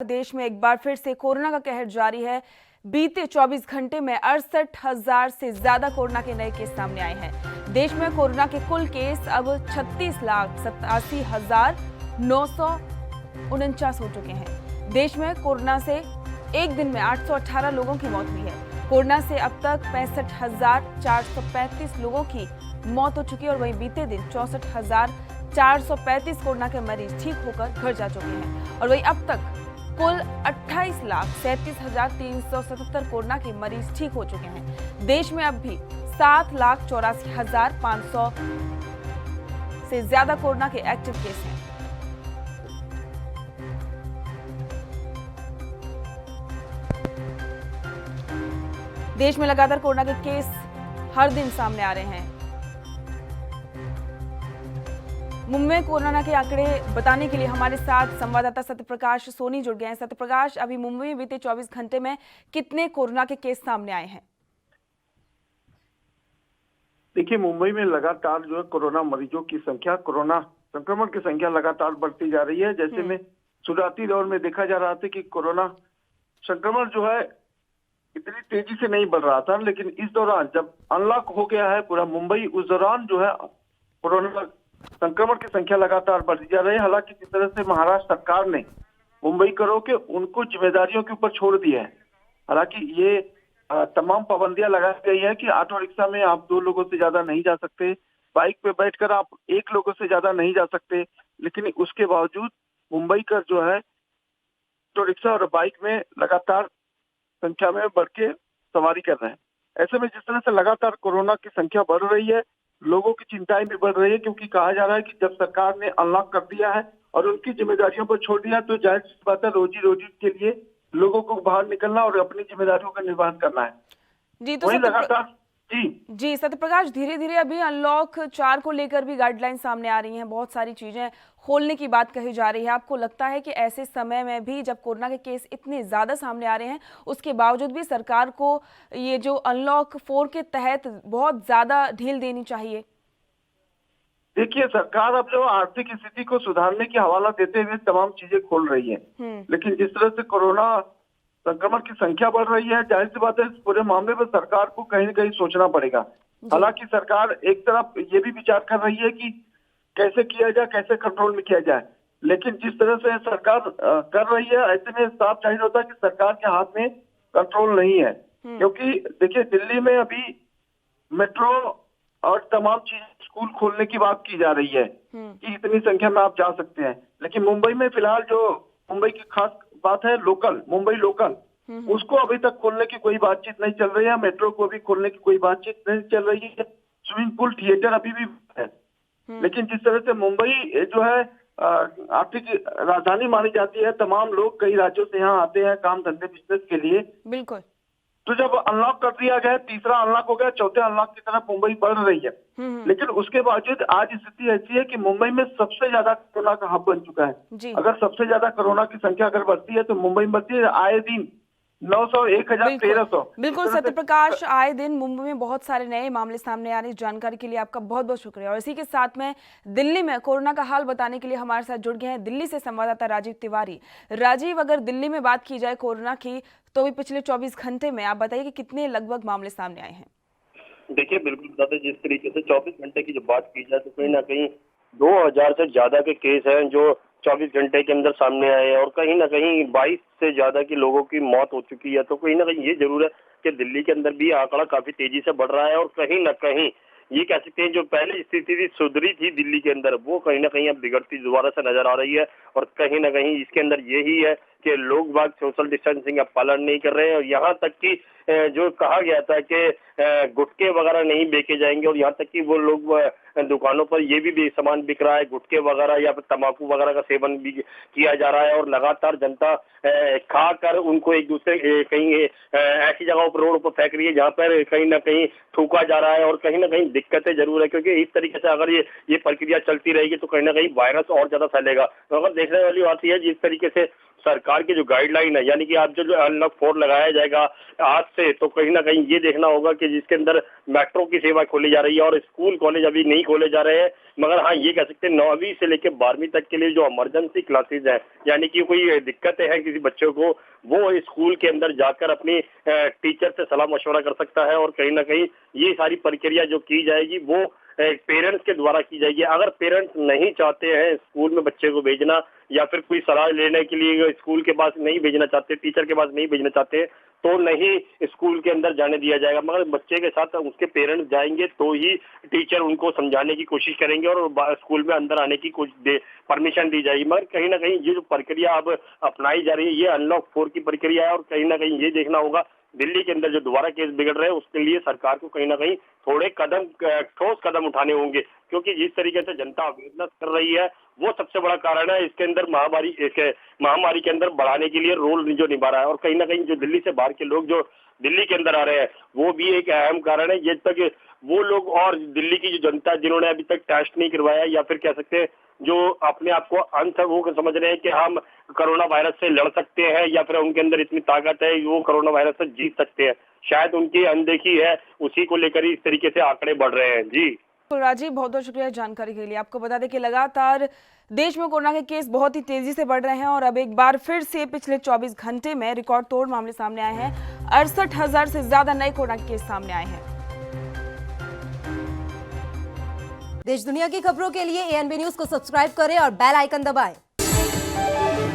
देश में एक बार फिर से कोरोना का कहर जारी है। बीते 24 घंटे में 68,000 से ज्यादा कोरोना के नए केस सामने आए हैं। देश में कोरोना के कुल केस अब 36,87,949 हो चुके हैं। देश में कोरोना से एक दिन में 818 लोगों की मौत हुई है। कोरोना से अब तक 65,435 लोगों की मौत हो चुकी है और वहीं बीते दिन 64,435 कोरोना के मरीज ठीक होकर घर जा चुके हैं और वहीं अब तक कुल 28,37,377 कोरोना के मरीज ठीक हो चुके हैं। देश में अब भी 7,84,500 से ज्यादा कोरोना के एक्टिव केस हैं। देश में लगातार कोरोना के केस हर दिन सामने आ रहे हैं। मुंबई में कोरोना के आंकड़े बताने के लिए हमारे साथ संवाददाता सत्यप्रकाश सोनी जुड़ गए हैं। सत्यप्रकाश, अभी मुंबई में बीते 24 घंटे में कितने कोरोना के केस सामने आए हैं? देखिए, मुंबई में लगातार जो है कोरोना मरीजों की संख्या, कोरोना संक्रमण की संख्या लगातार बढ़ती जा रही है। जैसे में शुरुआती दौर में देखा जा रहा था कि कोरोना संक्रमण जो है इतनी तेजी से नहीं बढ़ रहा था, लेकिन इस दौरान जब अनलॉक हो गया है पूरा मुंबई, उस दौरान जो है कोरोना संक्रमण की संख्या लगातार बढ़ती जा रही है। हालांकि जिस तरह से महाराष्ट्र सरकार ने मुंबई करो के उनको जिम्मेदारियों के ऊपर छोड़ दिया है। हालांकि ये तमाम पाबंदियां लगाई गई है कि ऑटो रिक्शा में आप 2 लोगों से ज्यादा नहीं जा सकते, बाइक पे बैठकर आप 1 लोगों से ज्यादा नहीं जा सकते, लेकिन उसके बावजूद मुंबई का जो है ऑटो रिक्शा और बाइक में लगातार संख्या में बढ़ के सवारी कर रहे हैं। ऐसे में जिस तरह से लगातार कोरोना की संख्या बढ़ रही है, लोगों की चिंताएं भी बढ़ रही है, क्योंकि कहा जा रहा है कि जब सरकार ने अनलॉक कर दिया है और उनकी जिम्मेदारियों पर छोड़ दिया, तो जाहिर सी बात है रोजी रोटी के लिए लोगों को बाहर निकलना और अपनी जिम्मेदारियों का निर्वहन करना है। जी, तो वही लगातार जी सत्यप्रकाश, धीरे धीरे अभी अनलॉक 4 को लेकर भी गाइडलाइन सामने आ रही हैं। बहुत सारी चीजें खोलने की बात कही जा रही है। आपको लगता है कि ऐसे समय में भी जब कोरोना के केस इतने ज्यादा सामने आ रहे हैं, उसके बावजूद भी सरकार को ये जो अनलॉक 4 के तहत बहुत ज्यादा ढील देनी चाहिए? देखिए, सरकार अब जो आर्थिक स्थिति को सुधारने की हवाला देते हुए तमाम चीजें खोल रही है, लेकिन जिस तरह से कोरोना संक्रमण की संख्या बढ़ रही है, जाहिर सी बात है इस पूरे मामले में सरकार को कहीं न कहीं सोचना पड़ेगा। हालांकि सरकार एक तरफ ये भी विचार कर रही है कि कैसे किया जाए, कैसे कंट्रोल में किया जाए, लेकिन जिस तरह से सरकार कर रही है, ऐसे में साफ जाहिर होता है कि सरकार के हाथ में कंट्रोल नहीं है। क्योंकि देखिए, दिल्ली में अभी मेट्रो और तमाम चीज, स्कूल खोलने की बात की जा रही है कि इतनी संख्या में आप जा सकते हैं, लेकिन मुंबई में फिलहाल जो मुंबई की खास बात है लोकल, मुंबई लोकल, उसको अभी तक खोलने की कोई बातचीत नहीं चल रही है। मेट्रो को भी खोलने की कोई बातचीत नहीं चल रही है। स्विमिंग पूल, थिएटर अभी भी है, लेकिन जिस तरह से मुंबई जो है आर्थिक राजधानी मानी जाती है, तमाम लोग कई राज्यों से यहाँ आते हैं काम धंधे बिजनेस के लिए। बिल्कुल। तो जब अनलॉक कर दिया गया, तीसरा अनलॉक हो गया, चौथे अनलॉक की तरफ मुंबई बढ़ रही है, लेकिन उसके बावजूद आज स्थिति ऐसी है कि मुंबई में सबसे ज्यादा कोरोना का हब बन चुका है। अगर सबसे ज्यादा कोरोना की संख्या अगर बढ़ती है तो मुंबई में बढ़ती है आए दिन 900, 1000, 1300। बिल्कुल सत्यप्रकाश, आए दिन मुंबई में बहुत सारे नए मामले सामने आ रहे हैं। इस जानकारी के लिए आपका बहुत बहुत शुक्रिया। और इसी के साथ में दिल्ली में कोरोना का हाल बताने के लिए हमारे साथ जुड़ गए हैं दिल्ली से संवाददाता राजीव तिवारी। राजीव, अगर दिल्ली में बात की जाए कोरोना की, तो भी पिछले 24 घंटे में आप बताइए कि कितने लगभग मामले सामने आए हैं? देखिए, बिल्कुल बता दें, जिस तरीके से 24 घंटे की जब बात की जाए तो कहीं ना कहीं 2000 से ज्यादा के केस हैं जो 24 घंटे के अंदर सामने आए हैं और कहीं ना कहीं 22 से ज्यादा की लोगों की मौत हो चुकी है। तो कहीं ना कहीं ये जरूर है कि दिल्ली के अंदर भी आंकड़ा काफी तेजी से बढ़ रहा है और कहीं ना कहीं ये कह सकते हैं जो पहले स्थिति थी सुधरी थी दिल्ली के अंदर, वो कहीं ना कहीं अब बिगड़ती दोबारा से नजर आ रही है। और कहीं ना कहीं इसके अंदर यही है कि लोग बाग सोशल डिस्टेंसिंग का पालन नहीं कर रहे हैं और यहाँ तक कि जो कहा गया था कि गुटखे वगैरह नहीं बेचे जाएंगे और यहाँ तक कि वो लोग दुकानों पर ये भी सामान बिक रहा है, गुटखे वगैरह या फिर तंबाकू वगैरह का सेवन भी किया जा रहा है और लगातार जनता खाकर उनको एक दूसरे कहीं ऐसी जगहों पर रोड पर फेंक रही है जहाँ पर कहीं ना कहीं थूका जा रहा है और कहीं ना कहीं दिक्कतें जरूर है, क्योंकि इस तरीके से अगर ये प्रक्रिया चलती रहेगी तो कहीं ना कहीं वायरस और ज्यादा फैलेगा। तो अगर देखने वाली बात यह है जिस तरीके से सरकार की जो गाइडलाइन है, यानी कि आप जो अनलॉक 4 लगाया जाएगा आज से, तो कहीं ना कहीं ये देखना होगा कि जिसके अंदर मेट्रो की सेवा खोली जा रही है और स्कूल कॉलेज अभी नहीं खोले जा रहे हैं, मगर हाँ ये कह सकते हैं 9वीं से लेकर 12वीं तक के लिए जो इमरजेंसी क्लासेज है, यानी कि कोई दिक्कतें हैं किसी बच्चों को, वो स्कूल के अंदर जाकर अपनी टीचर से सलाह मशवरा कर सकता है। और कहीं ना कहीं ये सारी प्रक्रिया जो की जाएगी वो पेरेंट्स के द्वारा की जाएगी। अगर पेरेंट्स नहीं चाहते हैं स्कूल में बच्चे को भेजना या फिर कोई सलाह लेने के लिए स्कूल के पास नहीं भेजना चाहते, टीचर के पास नहीं भेजना चाहते, तो नहीं स्कूल के अंदर जाने दिया जाएगा। मगर बच्चे के साथ उसके पेरेंट्स जाएंगे तो ही टीचर उनको समझाने की कोशिश करेंगे और स्कूल में अंदर आने की परमिशन दी जाएगी। मगर कहीं ना कहीं ये जो प्रक्रिया अब अपनाई जा रही है, ये अनलॉक 4 की प्रक्रिया है और कहीं ना कहीं ये देखना होगा दिल्ली के अंदर जो दोबारा केस बिगड़ रहे हैं उसके लिए सरकार को कहीं ना कहीं थोड़े ठोस कदम उठाने होंगे, क्योंकि जिस तरीके से जनता अवेयरनेस कर रही है वो सबसे बड़ा कारण है इसके अंदर महामारी के अंदर बढ़ाने के लिए रोल जो निभा रहा है। और कहीं ना कहीं जो दिल्ली से बाहर के लोग जो दिल्ली के अंदर आ रहे हैं वो भी एक अहम कारण है। ये तक वो लोग और दिल्ली की जो जनता जिन्होंने अभी तक टेस्ट नहीं करवाया या फिर कह सकते हैं जो अपने आप को अंत वो समझ रहे हैं कि हम कोरोना वायरस से लड़ सकते हैं या फिर उनके अंदर इतनी ताकत है वो कोरोना वायरस से जीत सकते हैं, शायद उनकी अनदेखी है, उसी को लेकर ही इस तरीके से आंकड़े बढ़ रहे हैं। जी राजीव, बहुत बहुत शुक्रिया जानकारी के लिए। आपको बता दें कि लगातार देश में कोरोना के केस बहुत ही तेजी से बढ़ रहे हैं और अब एक बार फिर से पिछले 24 घंटे में रिकॉर्ड तोड़ मामले सामने आए हैं। 68,000 से ज्यादा नए कोरोना के केस सामने आए हैं। देश दुनिया की खबरों के लिए ANB न्यूज को सब्सक्राइब करें और बेल आइकन दबाएं।